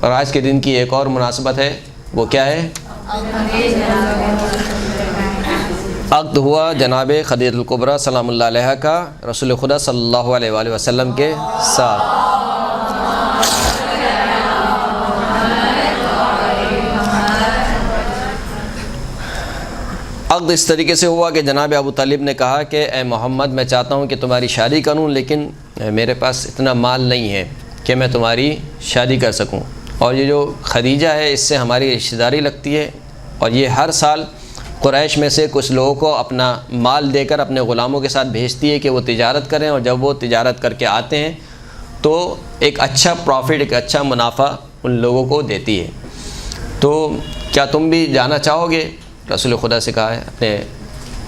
اور آج کے دن کی ایک اور مناسبت ہے، وہ کیا ہے؟ عقد ہوا جناب خدیجہ الکبریٰ سلام اللہ علیہا کا رسول خدا صلی اللہ علیہ وآلہ وسلم کے ساتھ۔ عقد اس طریقے سے ہوا کہ جناب ابو طالب نے کہا کہ اے محمد، میں چاہتا ہوں کہ تمہاری شادی کروں، لیکن میرے پاس اتنا مال نہیں ہے کہ میں تمہاری شادی کر سکوں، اور یہ جو خدیجہ ہے اس سے ہماری رشتہ داری لگتی ہے، اور یہ ہر سال قریش میں سے کچھ لوگوں کو اپنا مال دے کر اپنے غلاموں کے ساتھ بھیجتی ہے کہ وہ تجارت کریں، اور جب وہ تجارت کر کے آتے ہیں تو ایک اچھا پروفٹ، ایک اچھا منافع ان لوگوں کو دیتی ہے۔ تو کیا تم بھی جانا چاہو گے؟ رسول خدا سے کہا ہے، اپنے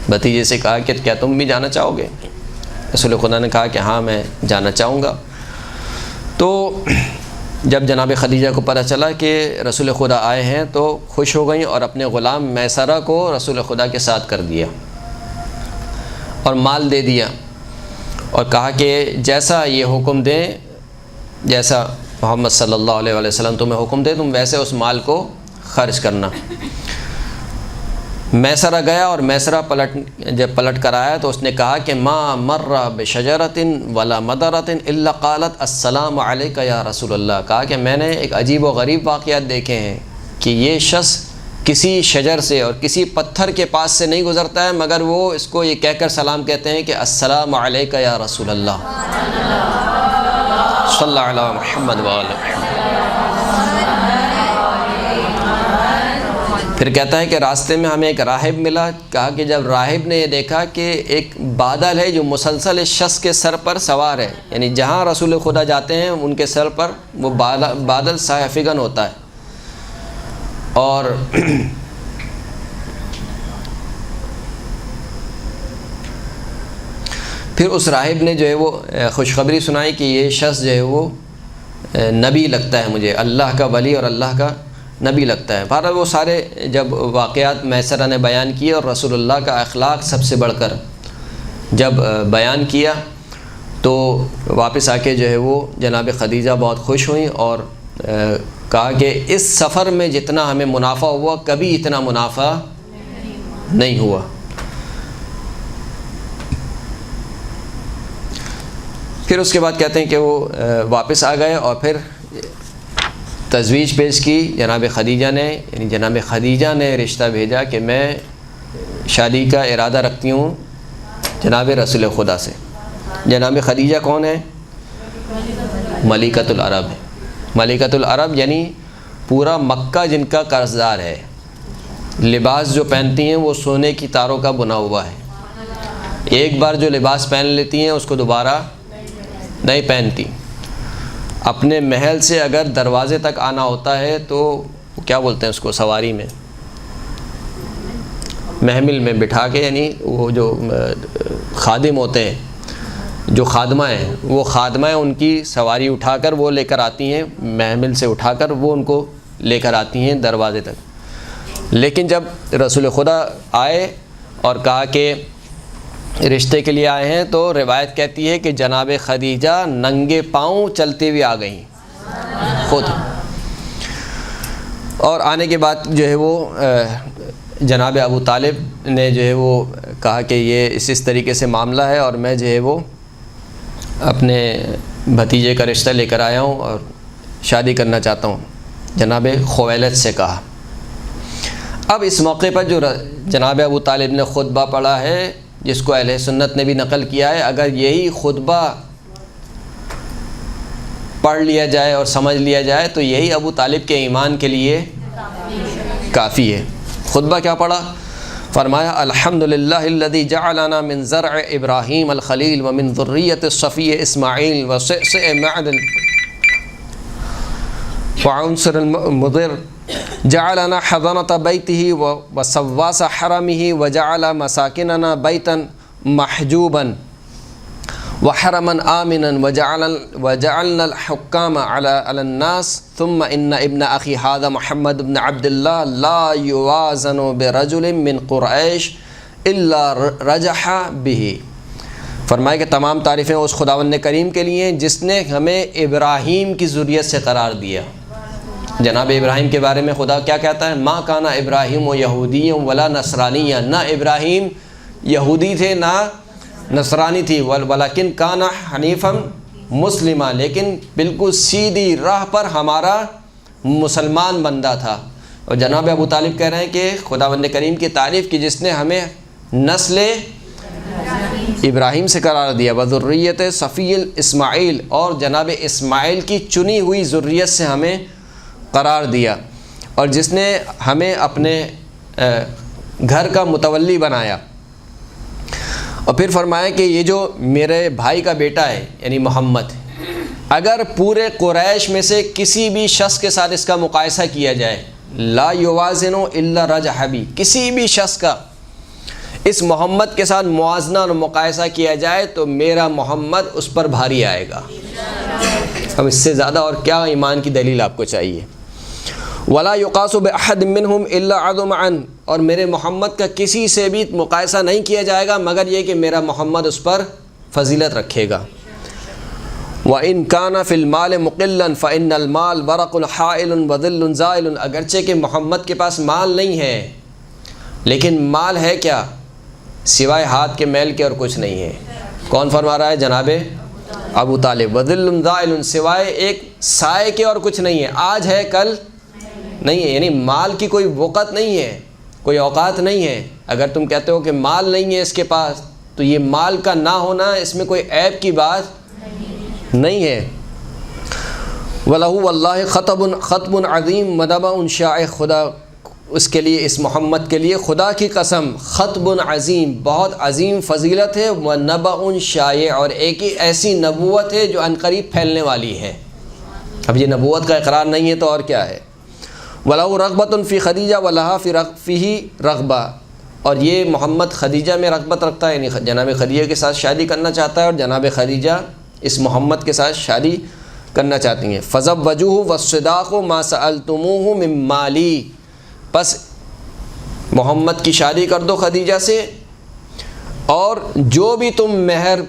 بھتیجے سے کہا کہ کیا تم بھی جانا چاہو گے؟ رسول خدا نے کہا کہ ہاں میں جانا چاہوں گا۔ تو جب جناب خدیجہ کو پتہ چلا کہ رسول خدا آئے ہیں تو خوش ہو گئیں، اور اپنے غلام میسرہ کو رسول خدا کے ساتھ کر دیا اور مال دے دیا، اور کہا کہ جیسا یہ حکم دیں، جیسا محمد صلی اللہ علیہ وآلہ وسلم تمہیں حکم دے، تم ویسے اس مال کو خرچ کرنا۔ میسرہ گیا، اور میسرہ جب پلٹ کر آیا تو اس نے کہا کہ ما مر بشجرۃ ولا مدرۃ الا قالت السلام علیک یا رسول اللہ۔ کہا کہ میں نے ایک عجیب و غریب واقعات دیکھے ہیں کہ یہ شخص کسی شجر سے اور کسی پتھر کے پاس سے نہیں گزرتا ہے مگر وہ اس کو یہ کہہ کر سلام کہتے ہیں کہ السلام علیک یا رسول اللہ، صلی اللہ علیہ محمد وآلہ محمد۔ پھر کہتا ہے کہ راستے میں ہمیں ایک راہب ملا، کہا کہ جب راہب نے یہ دیکھا کہ ایک بادل ہے جو مسلسل اس شخص کے سر پر سوار ہے، یعنی جہاں رسول خدا جاتے ہیں ان کے سر پر وہ بادل سایہ فگن ہوتا ہے، اور پھر اس راہب نے جو ہے وہ خوشخبری سنائی کہ یہ شخص جو ہے وہ نبی لگتا ہے، مجھے اللہ کا ولی اور اللہ کا نبی لگتا ہے۔ بہرحال وہ سارے جب واقعات میسرہ نے بیان کیے اور رسول اللہ کا اخلاق سب سے بڑھ کر جب بیان کیا تو واپس آ کے جو ہے وہ جناب خدیجہ بہت خوش ہوئیں، اور کہا کہ اس سفر میں جتنا ہمیں منافع ہوا کبھی اتنا منافع نہیں ہوا۔ پھر اس کے بعد کہتے ہیں کہ وہ واپس آ گئے، اور پھر تجویز پیش کی جناب خدیجہ نے، یعنی جناب خدیجہ نے رشتہ بھیجا کہ میں شادی کا ارادہ رکھتی ہوں جناب رسول خدا سے۔ جناب خدیجہ کون ہے؟ ملکۃ العرب ہے۔ ملکۃ العرب یعنی پورا مکہ جن کا قرض دار ہے، لباس جو پہنتی ہیں وہ سونے کی تاروں کا بنا ہوا ہے، ایک بار جو لباس پہن لیتی ہیں اس کو دوبارہ نہیں پہنتی۔ اپنے محل سے اگر دروازے تک آنا ہوتا ہے تو کیا بولتے ہیں اس کو، سواری میں، محمل میں بٹھا کے، یعنی وہ جو خادم ہوتے ہیں، جو خادمہ ہیں، وہ خادمہ ان کی سواری اٹھا کر وہ لے کر آتی ہیں، محمل سے اٹھا کر وہ ان کو لے کر آتی ہیں دروازے تک۔ لیکن جب رسول خدا آئے اور کہا کہ رشتے کے لیے آئے ہیں تو روایت کہتی ہے کہ جناب خدیجہ ننگے پاؤں چلتے ہوئے آ گئیں خود، اور آنے کے بعد جو ہے وہ جناب ابو طالب نے جو ہے وہ کہا کہ یہ اس طریقے سے معاملہ ہے، اور میں جو ہے وہ اپنے بھتیجے کا رشتہ لے کر آیا ہوں اور شادی کرنا چاہتا ہوں۔ جناب خویلد سے کہا۔ اب اس موقع پر جو جناب ابو طالب نے خطبہ پڑھا ہے، جس کو اہل سنت نے بھی نقل کیا ہے، اگر یہی خطبہ پڑھ لیا جائے اور سمجھ لیا جائے تو یہی ابو طالب کے ایمان کے لیے کافی ہے۔ خطبہ کیا پڑھا؟ فرمایا الحمدللہ الذی جعلنا من زرع ابراہیم الخلیل ومن ذریۃ الصفی اسماعیل وصعصع معدن وعنصر المضر جعلنا حضنة بیتہ وسواس حرمہ وجعل مساکننا بیتا محجوبا وحرما آمنا وجعلنا الحکام على الناس ثم ان ابن اخی هذا محمد بن عبد اللہ لا یوازن برجل من قریش الا رجح به۔ فرمایا کہ تمام تعریفیں اس خداوند کریم کے لیے ہیں جس نے ہمیں ابراہیم کی ذریت سے قرار دیا، جناب ابراہیم کے بارے میں خدا کیا کہتا ہے؟ ما کانا ابراہیم و یہودی ولا نصرانی، نہ ابراہیم یہودی تھے نہ نصرانی تھی، ولیکن کانا حنیفا مسلمہ، لیکن بالکل سیدھی راہ پر ہمارا مسلمان بندہ تھا۔ اور جناب ابو طالب کہہ رہے ہیں کہ خداوند کریم کی تعریف کی جس نے ہمیں نسل ابراہیم سے قرار دیا، وذریت صفی اسماعیل، اور جناب اسماعیل کی چنی ہوئی ذریت سے ہمیں قرار دیا، اور جس نے ہمیں اپنے گھر کا متولی بنایا۔ اور پھر فرمایا کہ یہ جو میرے بھائی کا بیٹا ہے یعنی محمد، اگر پورے قریش میں سے کسی بھی شخص کے ساتھ اس کا مقایسہ کیا جائے، لا یوازن الا رجحبی، کسی بھی شخص کا اس محمد کے ساتھ موازنہ اور مقایسہ کیا جائے تو میرا محمد اس پر بھاری آئے گا۔ اب اس سے زیادہ اور کیا ایمان کی دلیل آپ کو چاہیے؟ ولا یقاس باحد منهم الا عظم عن، اور میرے محمد کا کسی سے بھی مقایسہ نہیں کیا جائے گا مگر یہ کہ میرا محمد اس پر فضیلت رکھے گا۔ وَإِن كَانَ فِي الْمَالِ مُقِلًّا فَإِنَّ الْمَالَ بَرَقٌ حَائِلٌ وَظِلٌ زَائِلٌ، اگرچہ کہ محمد کے پاس مال نہیں ہے لیکن مال ہے کیا؟ سوائے ہاتھ کے میل کے اور کچھ نہیں ہے۔ کون فرما رہا ہے؟ جناب ابو طالب۔ وَظِلٌ زَائِلٌ، سوائے ایک سائے کے اور کچھ نہیں ہے، آج ہے کل نہیں ہے، یعنی مال کی کوئی وقت نہیں ہے، کوئی اوقات نہیں ہے۔ اگر تم کہتے ہو کہ مال نہیں ہے اس کے پاس تو یہ مال کا نہ ہونا اس میں کوئی عیب کی بات نہیں ہے۔ وَلَهُ وَاللَّهِ خَطْبٌ عَظِيمٌ مَدَبَعٌ شَائِعٌ، خدا اس کے لیے، اس محمد کے لیے خدا کی قسم، خطب عظیم، بہت عظیم فضیلت ہے، وَنَبَعٌ شَائِعٌ، اور ایک ہی ایسی نبوت ہے جو عنقریب پھیلنے والی ہے۔ اب یہ نبوت کا اقرار نہیں ہے تو اور کیا ہے؟ وَلَهُ رَغْبَةٌ فِي خَدِیجَہ وَلَهَا فِيهِ رَغْبَةٌ، اور یہ محمد خدیجہ میں رغبت رکھتا ہے، یعنی جناب خدیجہ کے ساتھ شادی کرنا چاہتا ہے، اور جناب خدیجہ اس محمد کے ساتھ شادی کرنا چاہتی ہیں۔ فَزَوَّجُوهُ وَالصِّدَاقُ مَا سَأَلْتُمُوهُ مِن مَالِی، پس محمد کی شادی کر دو خدیجہ سے، اور جو بھی تم مہر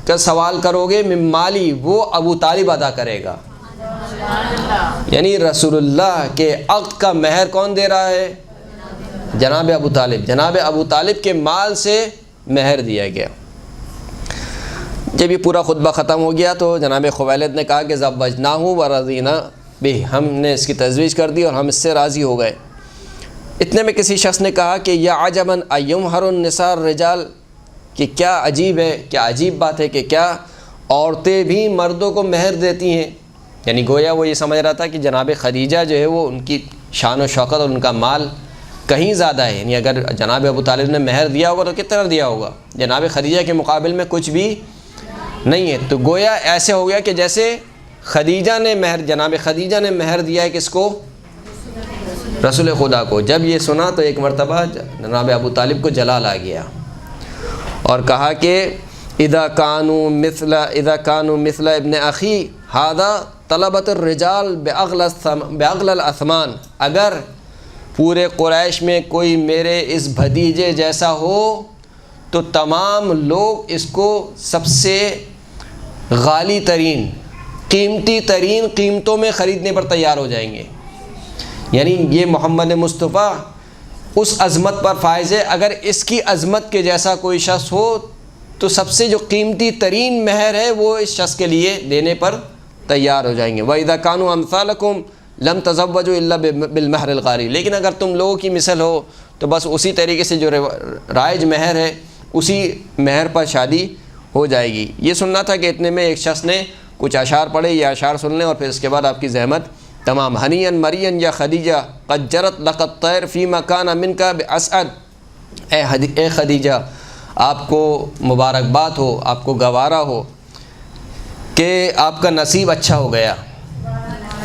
کا سوال کرو گے من مالی، وہ ابو طالب ادا کرے گا۔ یعنی رسول اللہ کے عقد کا مہر کون دے رہا ہے؟ جناب ابو طالب۔ جناب ابو طالب کے مال سے مہر دیا گیا۔ جب یہ پورا خطبہ ختم ہو گیا تو جناب خویلد نے کہا کہ زوجناہ ورضینا بہ، ہم نے اس کی تزویج کر دی اور ہم اس سے راضی ہو گئے۔ اتنے میں کسی شخص نے کہا کہ یا عجباً ایمہر النساء الرجال، کہ کیا عجیب ہے، کیا عجیب بات ہے کہ کیا عورتیں بھی مردوں کو مہر دیتی ہیں۔ یعنی گویا وہ یہ سمجھ رہا تھا کہ جناب خدیجہ جو ہے وہ ان کی شان و شوکت اور ان کا مال کہیں زیادہ ہے، یعنی اگر جناب ابو طالب نے مہر دیا ہوگا تو کتنا دیا ہوگا؟ جناب خدیجہ کے مقابل میں کچھ بھی نہیں ہے۔ تو گویا ایسے ہو گیا کہ جیسے خدیجہ نے مہر، جناب خدیجہ نے مہر دیا ہے کس کو؟ رسول خدا کو۔ جب یہ سنا تو ایک مرتبہ جناب ابو طالب کو جلال آ گیا اور کہا کہ اذا کانوا مثل ابن اخی ھذا طلبت الرجال باغلی الاثمان، اگر پورے قریش میں کوئی میرے اس بھتیجے جیسا ہو تو تمام لوگ اس کو سب سے غالی ترین، قیمتی ترین قیمتوں میں خریدنے پر تیار ہو جائیں گے۔ یعنی یہ محمد مصطفیٰ اس عظمت پر فائز ہے، اگر اس کی عظمت کے جیسا کوئی شخص ہو تو سب سے جو قیمتی ترین مہر ہے وہ اس شخص کے لیے دینے پر تیار ہو جائیں گے۔ وَإِذَا كَانُوا أَمْثَالَكُمْ لَمْ تَزَوَّجُوا إِلَّا بِالْمَهْرِ الْغَالِي، لیکن اگر تم لوگوں کی مثل ہو تو بس اسی طریقے سے جو رائج مہر ہے اسی مہر پر شادی ہو جائے گی۔ یہ سننا تھا کہ اتنے میں ایک شخص نے کچھ اشعار پڑھے، یہ اشعار سن لیں اور پھر اس کے بعد آپ کی زحمت تمام۔ ہنیئا مریا یا خدیجہ قد جرت لقد طیر فیما کان منکا باسعد، اے خدیجہ آپ کو مبارکباد ہو، آپ کو گوارا ہو کہ آپ کا نصیب اچھا ہو گیا۔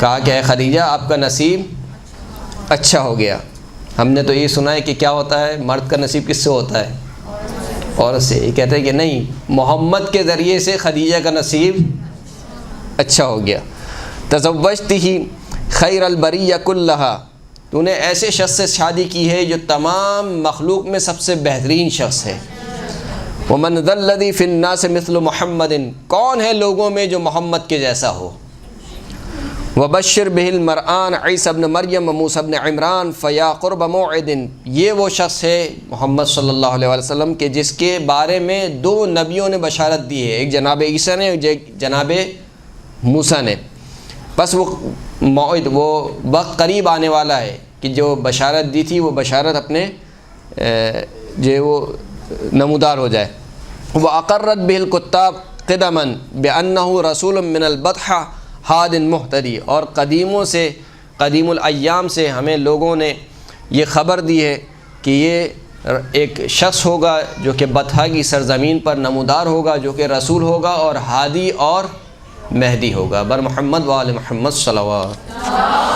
کہا کہ اے خدیجہ آپ کا نصیب اچھا ہو گیا۔ ہم نے تو یہ سنا ہے کہ کیا ہوتا ہے، مرد کا نصیب کس سے ہوتا ہے؟ عورت سے۔ یہ کہتے ہیں کہ نہیں، محمد کے ذریعے سے خدیجہ کا نصیب اچھا ہو گیا۔ تزوجتہ خیر البریہ کلہا، تو نے ایسے شخص سے شادی کی ہے جو تمام مخلوق میں سب سے بہترین شخص ہے۔ ومن ذا الذی فی الناس مثل محمد، کون ہے لوگوں میں جو محمد کے جیسا ہو؟ وبشر بہ المرآن عیسی ابن مریم و موسیٰ ابن عمران فیا قرب موعد، یہ وہ شخص ہے محمد صلی اللہ علیہ وسلم کے جس کے بارے میں دو نبیوں نے بشارت دی ہے، ایک جناب عیسیٰ نے اور ایک جناب موسیٰ نے۔ بس وہ موعد، وہ وقت قریب آنے والا ہے کہ جو بشارت دی تھی وہ بشارت اپنے جو وہ نمودار ہو جائے۔ وَأَقَرَّتْ بِهِ الْكُتَّابُ قِدَمًا بِأَنَّهُ رَسُولٌ مِّنَ الْبَطْحَةِ ہادٍ مُهْتَدٍ، اور قدیموں سے، قدیم الایام سے ہمیں لوگوں نے یہ خبر دی ہے کہ یہ ایک شخص ہوگا جو کہ بطحہ کی سرزمین پر نمودار ہوگا، جو کہ رسول ہوگا اور ہادی اور مہدی ہوگا۔ بر محمد و آل محمد صلوات۔